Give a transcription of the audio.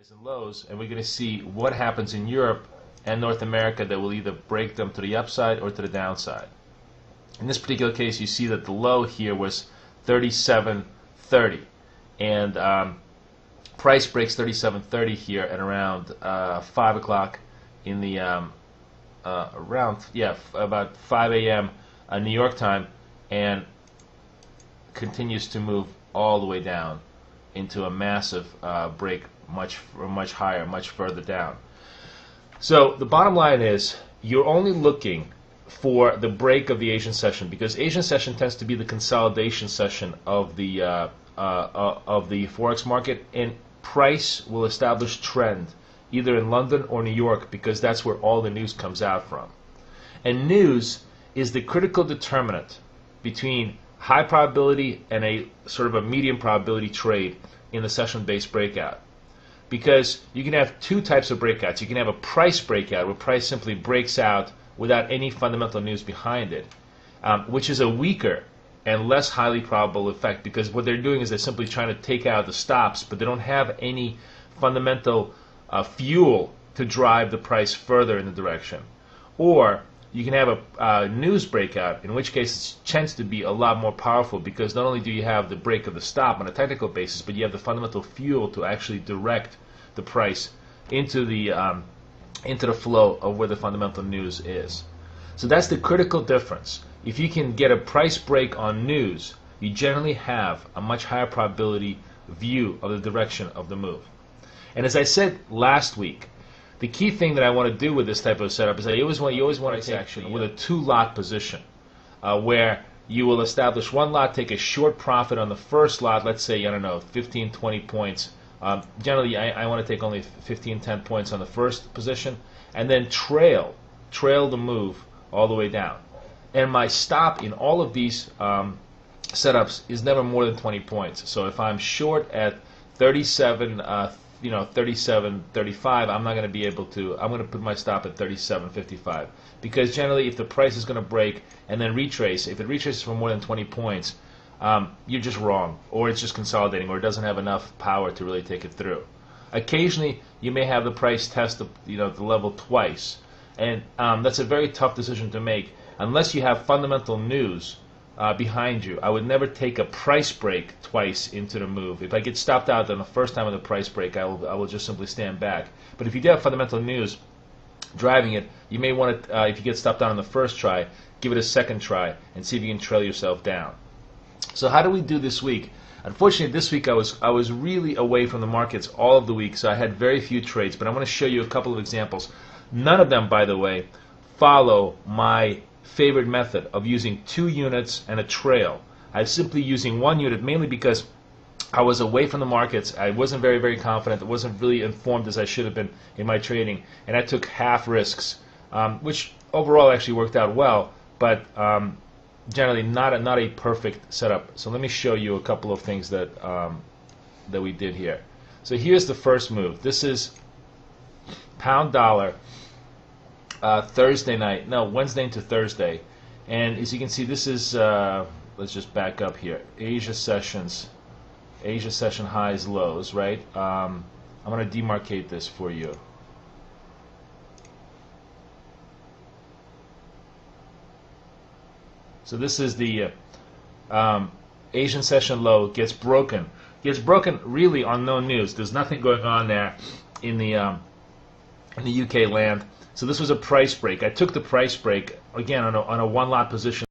highs and lows, and we're going to see what happens in Europe and North America that will either break them to the upside or to the downside. In this particular case, you see that the low here was 37.30, and price breaks 37.30 here at around 5 o'clock in the about 5 a.m. New York time, and continues to move all the way down into a massive break, much higher, much further down. So the bottom line is you're only looking for the break of the Asian session, because Asian session tends to be the consolidation session of the Forex market, and price will establish trend either in London or New York, because that's where all the news comes out from. And news is the critical determinant between high probability and a sort of a medium probability trade in the session-based breakout. Because you can have two types of breakouts. You can have a price breakout where price simply breaks out without any fundamental news behind it, which is a weaker and less highly probable effect, because what they're doing is they're simply trying to take out the stops, but they don't have any fundamental fuel to drive the price further in the direction. Or you can have a news breakout, in which case it tends to be a lot more powerful, because not only do you have the break of the stop on a technical basis, but you have the fundamental fuel to actually direct the price into the flow of where the fundamental news is. So that's the critical difference. If you can get a price break on news, you generally have a much higher probability view of the direction of the move. And as I said last week, the key thing that I want to do with this type of setup is you always want to take action with a two-lot position, where you will establish one lot, take a short profit on the first lot, let's say, I don't know, 15, 20 points. Generally, I want to take only 15, 10 points on the first position, and then trail the move all the way down. And my stop in all of these setups is never more than 20 points. So if I'm short at 37, 37.35, I'm not going to be able to. I'm going to put my stop at 37.55, because generally, if the price is going to break and then retrace, if it retraces for more than 20 points, you're just wrong, or it's just consolidating, or it doesn't have enough power to really take it through. Occasionally, you may have the price test the level twice, and that's a very tough decision to make unless you have fundamental news behind you. I would never take a price break twice into the move. If I get stopped out on the first time of the price break, I will just simply stand back. But if you do have fundamental news driving it, you may want to, if you get stopped out on the first try, give it a second try and see if you can trail yourself down. So how do we do this week? Unfortunately, this week I was really away from the markets all of the week, so I had very few trades. But I want to show you a couple of examples. None of them, by the way, follow my favorite method of using 2 units and a trail. I'm simply using 1 unit, mainly because I was away from the markets. I wasn't very confident. I wasn't really informed as I should have been in my trading, and I took half risks, which overall actually worked out well, but generally not a perfect setup. So let me show you a couple of things that we did here. So here's the first move. This is pound dollar. Wednesday into Thursday, and as you can see, this is let's just back up here. Asia session highs, lows, right? I'm going to demarcate this for you. So this is the Asian session low, gets broken really on no news. There's nothing going on there in the UK land. So this was a price break. I took the price break again on a one lot position.